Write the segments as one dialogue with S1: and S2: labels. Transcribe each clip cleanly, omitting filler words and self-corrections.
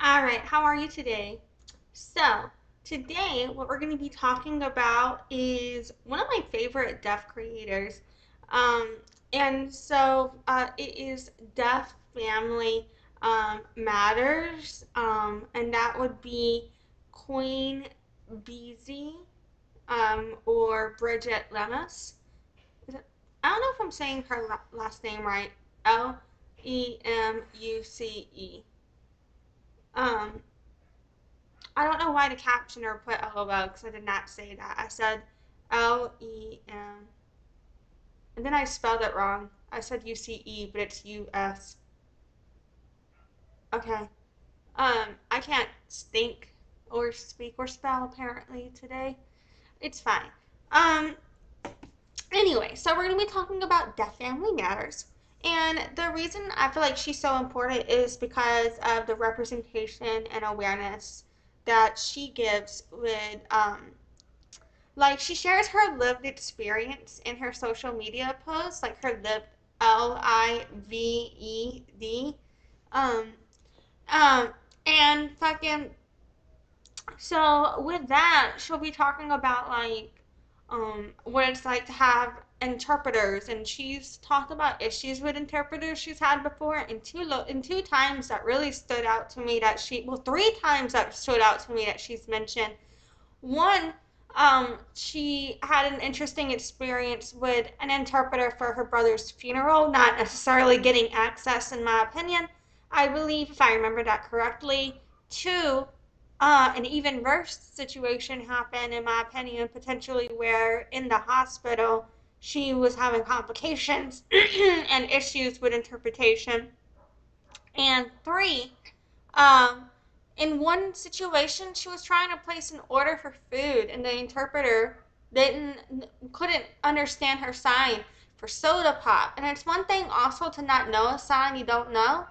S1: All right, how are you today? So, today what we're going to be talking about is one of my favorite deaf creators. Um, it is Deaf Family Matters, and that would be Queen Beezy or Bridget Lemus. I don't know if I'm saying her last name right. Lemuce. Um, I don't know why the captioner put LOL because I did not say that. I said Lem, and then I spelled it wrong. I said UCE, but it's US. Okay. I can't think or speak or spell apparently today. It's fine. Um, Anyway, so we're going to be talking about Deaf Family Matters. And the reason I feel like she's so important is because of the representation and awareness that she gives with like she shares her lived experience in her social media posts, like her lived LIVED. Um um and fucking so with that, she'll be talking about like what it's like to have interpreters, and she's talked about issues with interpreters she's had before, and two times that really stood out to me that three times that stood out to me that she's mentioned. One, she had an interesting experience with an interpreter for her brother's funeral, not necessarily getting access, in my opinion. I believe, if I remember that correctly. Two, an even worse situation happened, in my opinion, potentially where in the hospital she was having complications and issues with interpretation. And three, um, in one situation, she was trying to place an order for food, and the interpreter couldn't understand her sign for soda pop. And it's one thing also to not know a sign you don't know,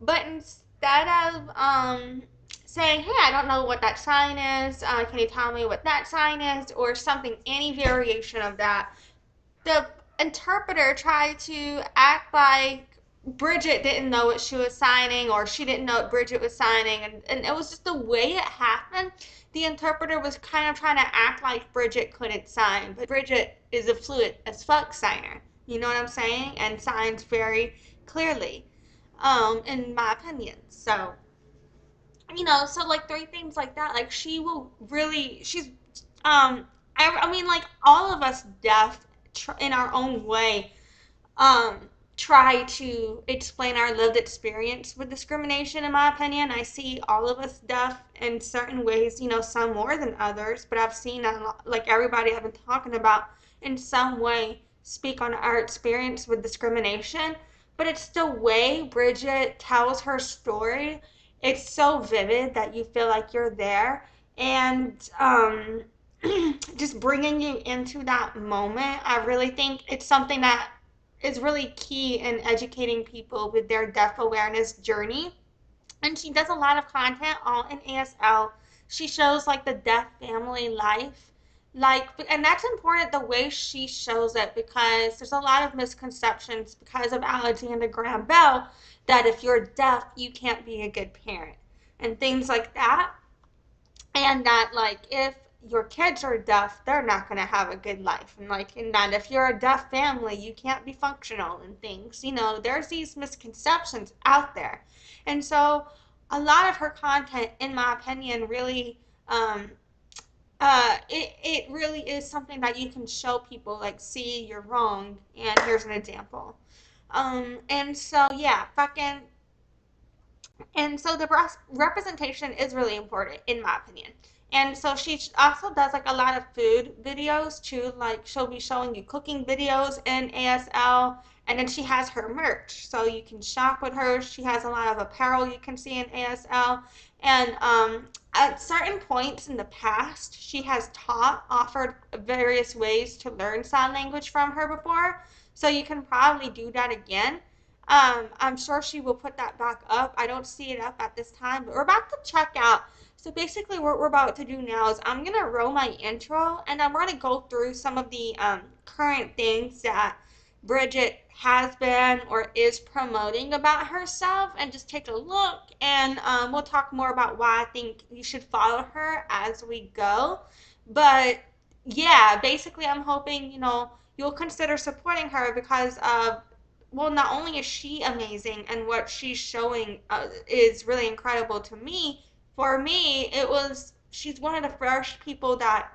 S1: but instead of saying, "Hey, I don't know what that sign is. Can you tell me what that sign is?" or something, any variation of that, the interpreter tried to act like Bridget didn't know what she was signing, or she didn't know what Bridget was signing, and it was just the way it happened. The interpreter was kind of trying to act like Bridget couldn't sign, but Bridget is a fluid as fuck signer. You know what I'm saying? And signs very clearly, in my opinion. So, so like three things like that, like she will really, I mean, like all of us deaf in our own way, um, try to explain our lived experience with discrimination, in my opinion. I see all of us deaf in certain ways, some more than others, but I've seen a lot, like everybody I've been talking about, in some way speak on our experience with discrimination. But it's the way Bridget tells her story. It's so vivid that you feel like you're there. And just bringing you into that moment, I really think it's something that is really key in educating people with their deaf awareness journey. And she does a lot of content all in ASL. She shows like the deaf family life. Like, and that's important the way she shows it, because there's a lot of misconceptions because of Alexander Graham Bell that if you're deaf, you can't be a good parent and things like that. And that like if your kids are deaf, they're not going to have a good life, and like in that if you're a deaf family, you can't be functional and things. There's these misconceptions out there. And so a lot of her content, in my opinion, really um it really is something that you can show people, like, see, you're wrong, and here's an example. And so yeah, fucking and so the representation is really important, in my opinion. And so she also does like a lot of food videos too. Like she'll be showing you cooking videos in ASL, and then she has her merch, so you can shop with her. She has a lot of apparel you can see in ASL, and at certain points in the past, she has offered various ways to learn sign language from her before. So you can probably do that again. I'm sure she will put that back up. I don't see it up at this time, but we're about to check out. So basically what we're about to do now is I'm going to roll my intro, and I'm going to go through some of the current things that Bridget has been or is promoting about herself, and just take a look, and we'll talk more about why I think you should follow her as we go. But yeah, basically I'm hoping, you'll consider supporting her because of, well, not only is she amazing and what she's showing is really incredible to me. For me, she's one of the first people that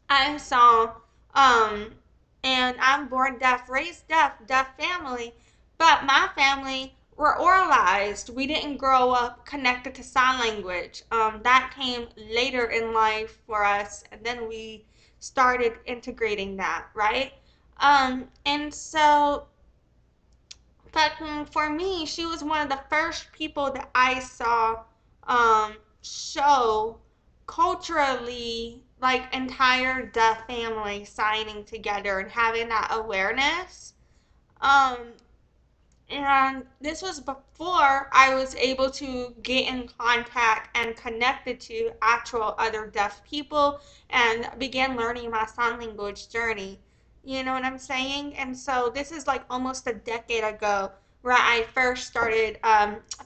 S1: I saw, and I'm born deaf, raised deaf, deaf family, but my family were oralized. We didn't grow up connected to sign language. That came later in life for us, and then we started integrating that, right? And so but for me, she was one of the first people that I saw show culturally, like, entire deaf family signing together and having that awareness. Um, and this was before I was able to get in contact and connected to actual other deaf people and began learning my sign language journey. You know what I'm saying? And so this is like almost a decade ago where I first started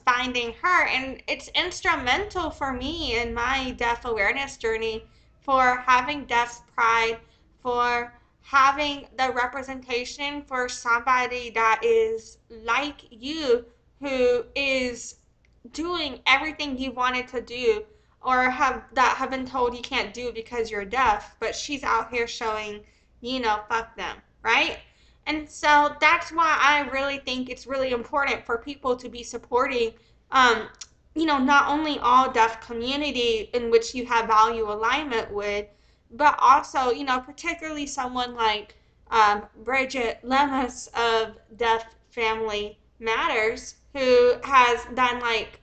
S1: finding her. And it's instrumental for me in my deaf awareness journey, for having deaf pride, for having the representation for somebody that is like you, who is doing everything you wanted to do, or have been told you can't do because you're deaf, but she's out here showing, fuck them, right? And so that's why I really think it's really important for people to be supporting, not only all deaf community in which you have value alignment with, but also, particularly someone like Bridget Lemus of Deaf Family Matters, who has done, like,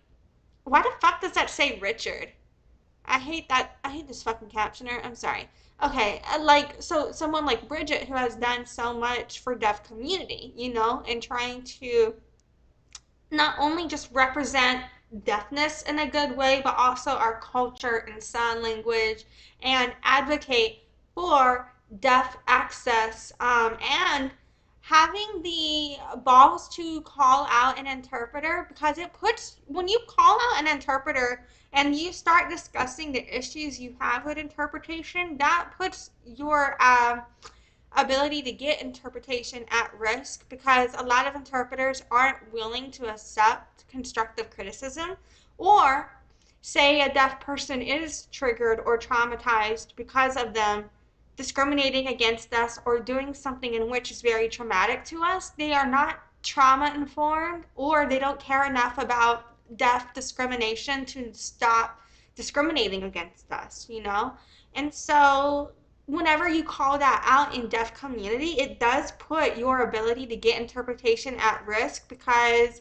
S1: why the fuck does that say Richard? I hate that. I hate this fucking captioner. I'm sorry. Okay, so someone like Bridget, who has done so much for deaf community, and trying to not only just represent deafness in a good way, but also our culture and sign language, and advocate for deaf access, and having the balls to call out an interpreter, because when you call out an interpreter and you start discussing the issues you have with interpretation, that puts your ability to get interpretation at risk, because a lot of interpreters aren't willing to accept constructive criticism, or say a deaf person is triggered or traumatized because of them discriminating against us or doing something in which is very traumatic to us. They are not trauma informed, or they don't care enough about deaf discrimination to stop discriminating against us. And so whenever you call that out in deaf community, it does put your ability to get interpretation at risk, because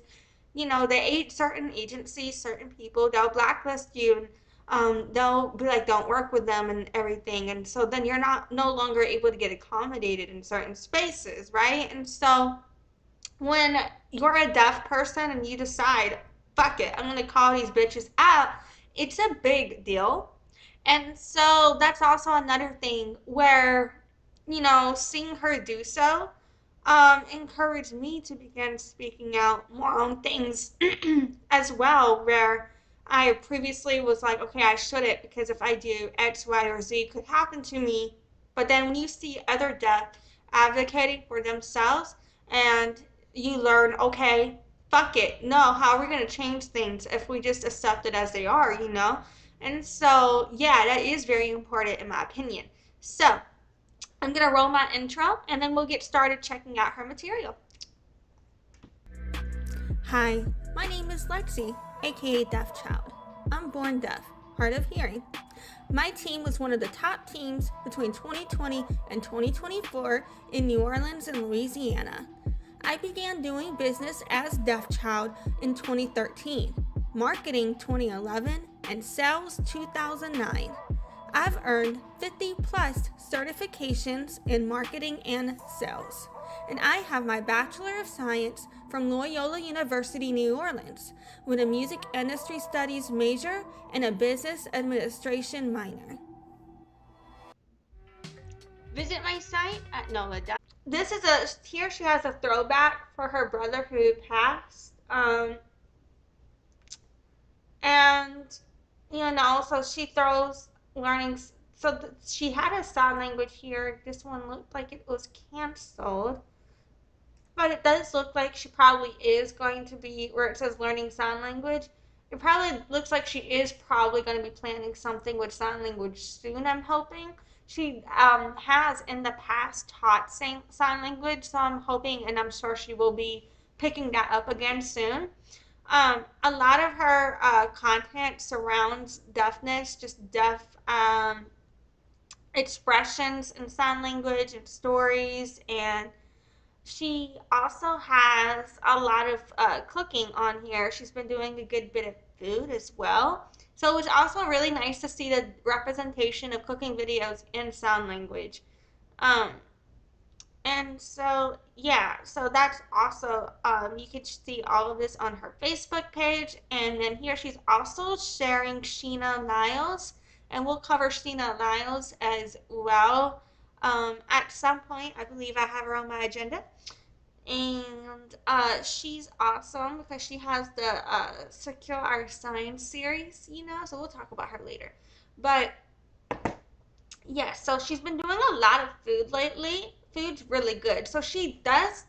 S1: certain agencies, certain people, they'll blacklist you, and they'll be like, don't work with them and everything, and so then you're no longer able to get accommodated in certain spaces, right? And so when you're a deaf person and you decide, fuck it, I'm gonna call these bitches out, it's a big deal. And so that's also another thing where, seeing her do so encouraged me to begin speaking out more on things as well, where I previously was like, okay, I shouldn't, because if I do, X, Y, or Z could happen to me. But then when you see other deaf advocating for themselves, and you learn, okay, fuck it, no, how are we going to change things if we just accept it as they are? And so, yeah, that is very important in my opinion. So, I'm going to roll my intro, and then we'll get started checking out her material. Hi, my name is Lexi, aka Deaf Child. I'm born deaf, hard of hearing. My team was one of the top teams between 2020 and 2024 in New Orleans and Louisiana. I began doing business as Deaf Child in 2013, marketing 2011, and sales 2009. I've earned 50 plus certifications in marketing and sales, and I have my Bachelor of Science from Loyola University, New Orleans, with a music industry studies major and a business administration minor. Visit my site at NOLA. this is a here she has a throwback for her brother who passed. And so she throws learning. So she had a sign language here. This one looked like it was canceled, but it does look like she probably is going to be where it says learning sign language. It probably looks like she is probably going to be planning something with sign language soon. I'm hoping she has in the past taught sign language, so I'm hoping and I'm sure she will be picking that up again soon. A lot of her content surrounds deafness, just deaf expressions in sign language and stories. And she also has a lot of cooking on here. She's been doing a good bit of food as well. So it was also really nice to see the representation of cooking videos in sign language. Um, and so, yeah, so that's also, you can see all of this on her Facebook page. And then here she's also sharing Sheena Niles. And we'll cover Sheena Niles as well at some point. I believe I have her on my agenda. And she's awesome because she has the Secure Our Science series, so we'll talk about her later. But yeah, so she's been doing a lot of food lately. Food's really good. So she does,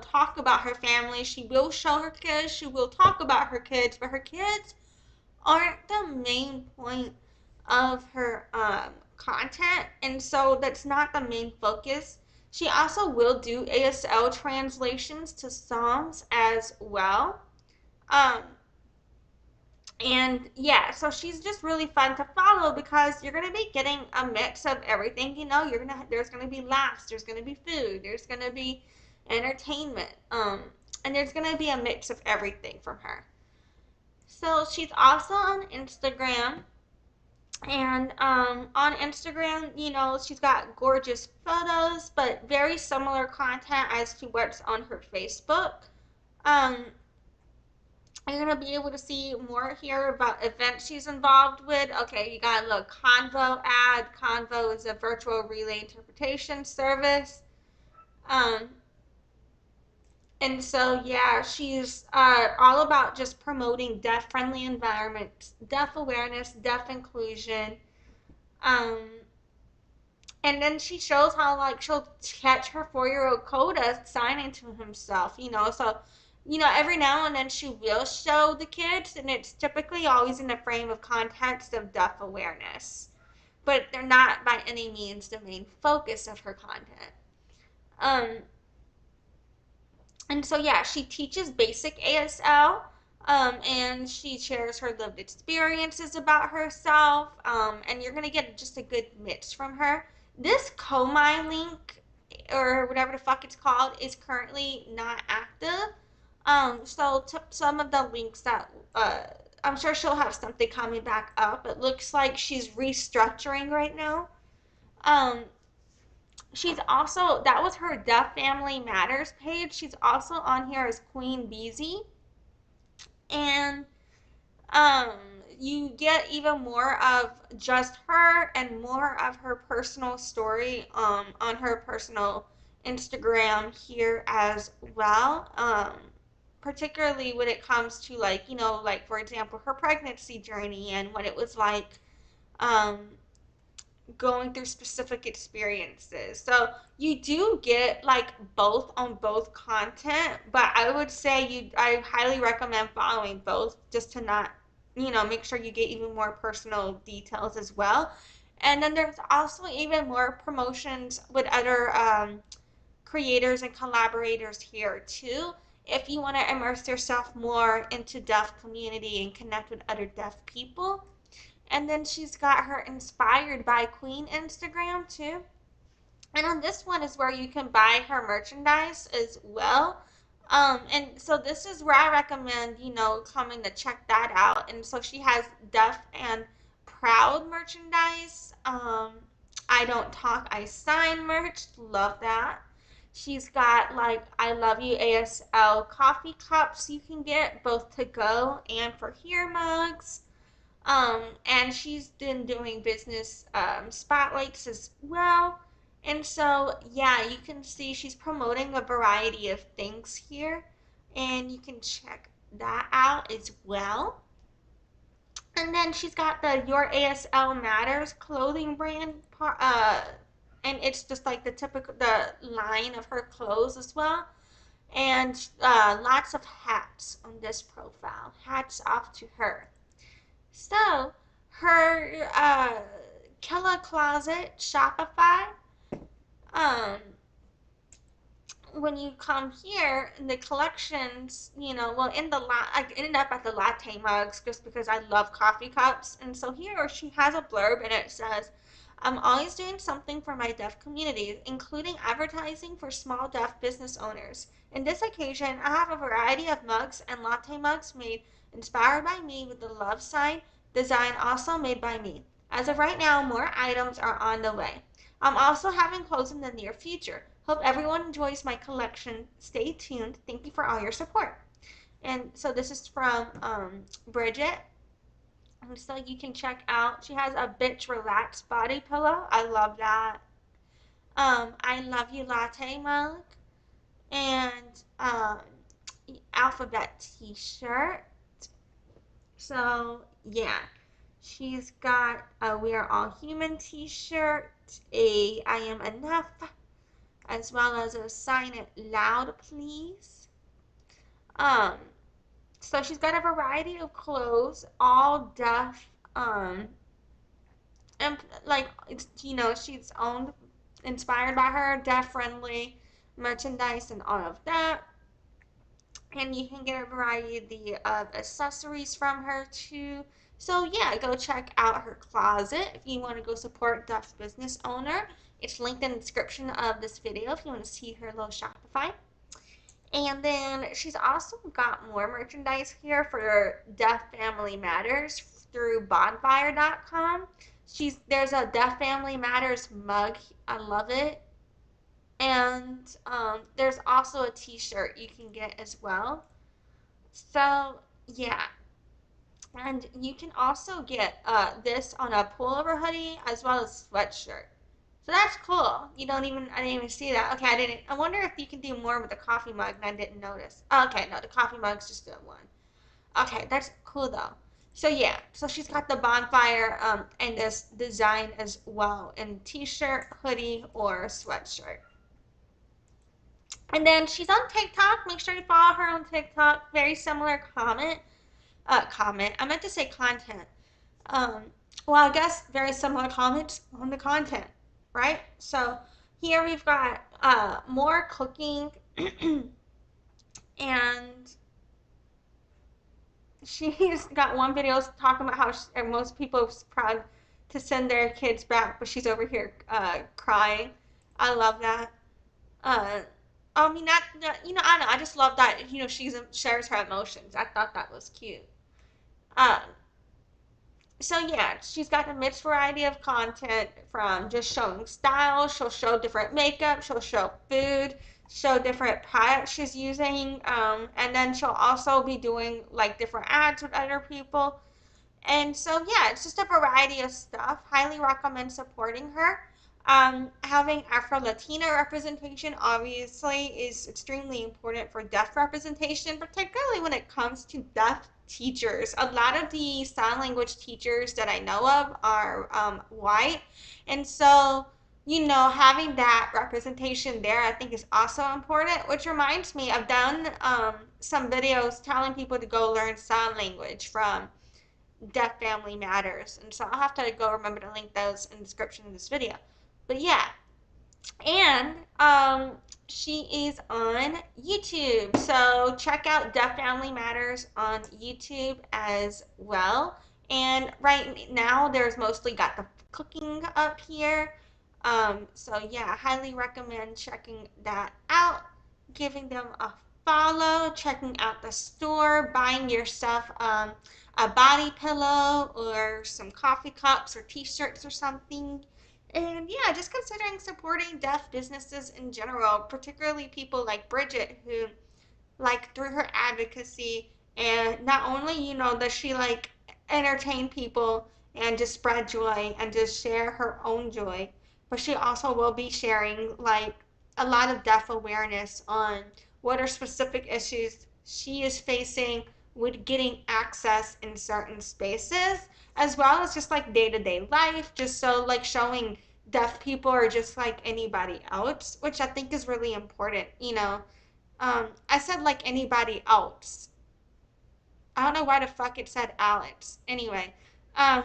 S1: talk about her family. She will show her kids. She will talk about her kids, but her kids aren't the main point of her content. And so that's not the main focus. She also will do ASL translations to songs as well. Um, and yeah, so she's just really fun to follow because you're gonna be getting a mix of everything. There's gonna be laughs, there's gonna be food, there's gonna be entertainment, and there's gonna be a mix of everything from her. So she's also on Instagram, and on Instagram, she's got gorgeous photos, but very similar content as to what's on her Facebook. Um, you're gonna be able to see more here about events she's involved with. Okay, you got a little Convo ad. Convo is a virtual relay interpretation service. Um, and so yeah, she's all about just promoting deaf-friendly environments, deaf awareness, deaf inclusion. Um, and then she shows how like she'll catch her 4-year-old Coda signing to himself, so every now and then she will show the kids, and it's typically always in the frame of context of deaf awareness, but they're not by any means the main focus of her content. um and so yeah, she teaches basic ASL, and she shares her lived experiences about herself, and you're gonna get just a good mix from her. This Komai link, or whatever the fuck it's called, is currently not active. So some of the links that I'm sure she'll have something coming back up. It looks like she's restructuring right now. Um, she's also that was her Deaf Family Matters page. She's also on here as Queen Beezy, and um, you get even more of just her and more of her personal story on her personal Instagram here as well. Particularly when it comes to like like for example her pregnancy journey and what it was like um, going through specific experiences. So you do get like both on both content, but I would say I highly recommend following both just to not, make sure you get even more personal details as well. And then there's also even more promotions with other creators and collaborators here too. If you want to immerse yourself more into deaf community and connect with other deaf people. And then she's got her Inspired by Queen Instagram too. And on this one is where you can buy her merchandise as well. And so this is where I recommend, coming to check that out. And so she has Deaf and Proud merchandise. I Don't Talk, I Sign merch. Love that. She's got like I Love You ASL coffee cups you can get both to go and for here mugs. And she's been doing business spotlights as well. And so, yeah, you can see she's promoting a variety of things here, and you can check that out as well. And then she's got the Your ASL Matters clothing brand, and it's just like the typical the line of her clothes as well. And lots of hats on this profile. Hats off to her. So her Killer Closet Shopify. Um, when you come here in the collections, well, I ended up at the latte mugs just because I love coffee cups. And so here she has a blurb and it says, I'm always doing something for my deaf community, including advertising for small deaf business owners. In this occasion, I have a variety of mugs and latte mugs made inspired by me with the love sign, design also made by me. As of right now, more items are on the way. I'm also having clothes in the near future. Hope everyone enjoys my collection. Stay tuned. Thank you for all your support. And so this is from Bridget. And so you can check out. She has a bitch relax body pillow. I love that. I love you latte mug and alphabet T-shirt. So yeah, she's got a We Are All Human T-shirt, a I Am Enough, as well as a Sign It Loud Please. Um, so she's got a variety of clothes, all deaf, and like it's she's owned, inspired by her, deaf friendly merchandise and all of that. And you can get a variety of accessories from her too. So yeah, go check out her closet if you want to go support deaf business owner. It's linked in the description of this video if you want to see her little Shopify. And then she's also got more merchandise here for Deaf Family Matters through bonfire.com. There's a Deaf Family Matters mug. I love it. And there's also a t-shirt you can get as well. So yeah, and you can also get this on a pullover hoodie as well as sweatshirt. So that's cool. I didn't even see that. Okay, I wonder if you can do more with the coffee mug and I didn't notice. Okay, no, the coffee mug's just the one. Okay, that's cool though. So yeah, so she's got the bonfire and this design as well in t-shirt, hoodie, or sweatshirt. And then she's on TikTok. Make sure you follow her on TikTok. Very similar comment. I meant to say content. Um, well, I guess very similar comments on the content, right? So here we've got more cooking, and she's got one video talking about how most people are proud to send their kids back, but she's over here crying. I love that. Uh, I mean, I don't know. I just love that. She shares her emotions. I thought that was cute. Um, so yeah, she's got a mixed variety of content from just showing style. She'll show different makeup. She'll show food. Show different products she's using. And then she'll also be doing like different ads with other people. And so yeah, it's just a variety of stuff. Highly recommend supporting her. Having Afro-Latina representation obviously is extremely important for deaf representation, particularly when it comes to deaf teachers. A lot of the sign language teachers that I know of are white, and so having that representation there, I think is also important. Which reminds me, I've done some videos telling people to go learn sign language from Deaf Family Matters. And so I'll have to go remember to link those in the description of this video. But yeah, and she is on YouTube. So check out Deaf Family Matters on YouTube as well. And right now there's mostly got the cooking up here. So yeah, highly recommend checking that out, giving them a follow, checking out the store, buying yourself a body pillow or some coffee cups or t-shirts or something. And yeah, just considering supporting deaf businesses in general, particularly people like Bridget, who, like, through her advocacy, and not only, does she, like, entertain people and just spread joy and just share her own joy, but she also will be sharing like a lot of deaf awareness on what are specific issues she is facing with getting access in certain spaces, as well as just like day-to-day life, just so like showing deaf people are just like anybody else, which I think is really important, you know. I said like anybody else. I don't know why the fuck it said Alex. Anyway, um,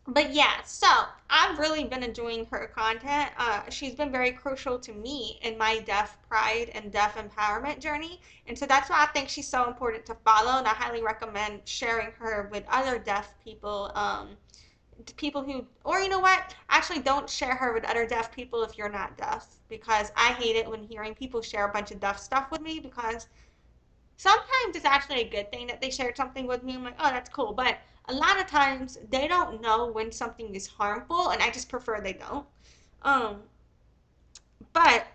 S1: but yeah, so I've really been enjoying her content. She's been very crucial to me in my deaf pride and deaf empowerment journey. And so that's why I think she's so important to follow. And I highly recommend sharing her with other deaf people, people who, or you know what? Actually, don't share her with other deaf people if you're not deaf, because I hate it when hearing people share a bunch of deaf stuff with me, because sometimes it's actually a good thing that they shared something with me. I'm like, oh, that's cool. But a lot of times they don't know when something is harmful, and I just prefer they don't. Um, but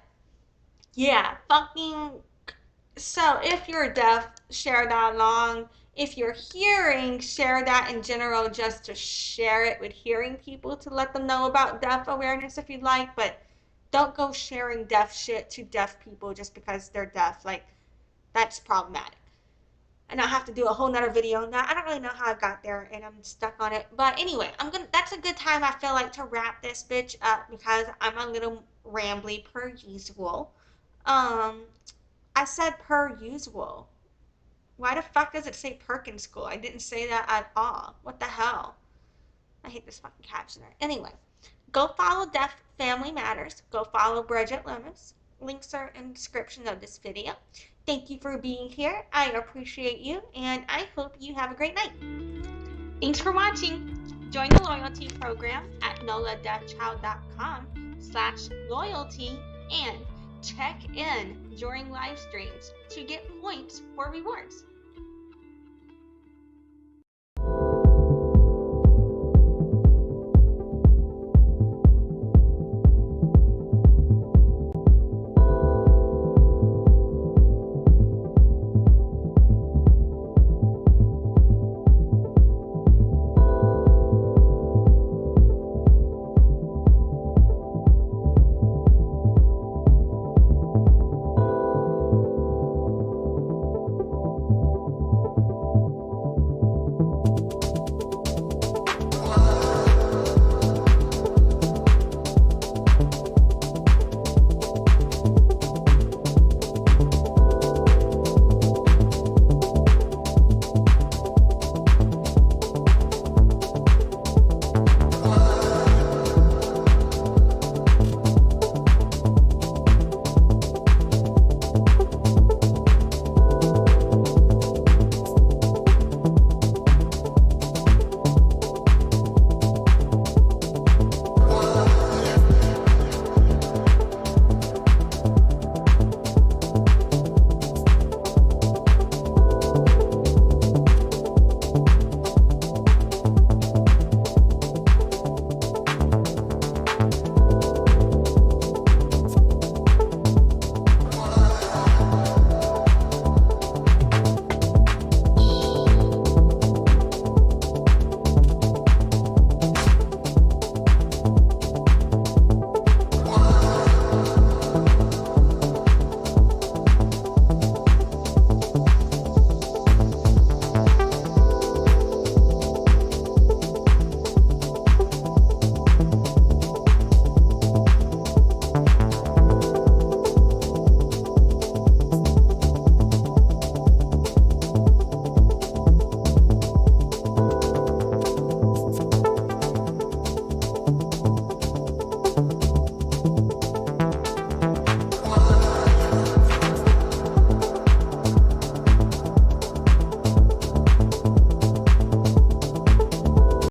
S1: yeah, fucking. So if you're deaf, share that along. If you're hearing, share that in general, just to share it with hearing people to let them know about deaf awareness if you'd like. But don't go sharing deaf shit to deaf people just because they're deaf. Like, that's problematic. And I'll have to do a whole nother video on that. I don't really know how I got there and I'm stuck on it. But anyway, that's a good time I feel like to wrap this bitch up because I'm a little rambly per usual. Um I said per usual. Why the fuck does it say Perkins School? I didn't say that at all. What the hell? I hate this fucking captioner. Anyway, go follow Deaf Family Matters. Go follow Bridget Lemus. Links are in the description of this video. Thank you for being here. I appreciate you, and I hope you have a great night. Thanks for watching. Join the loyalty program at noladeafchild.com/loyalty and check in during live streams to get points for rewards.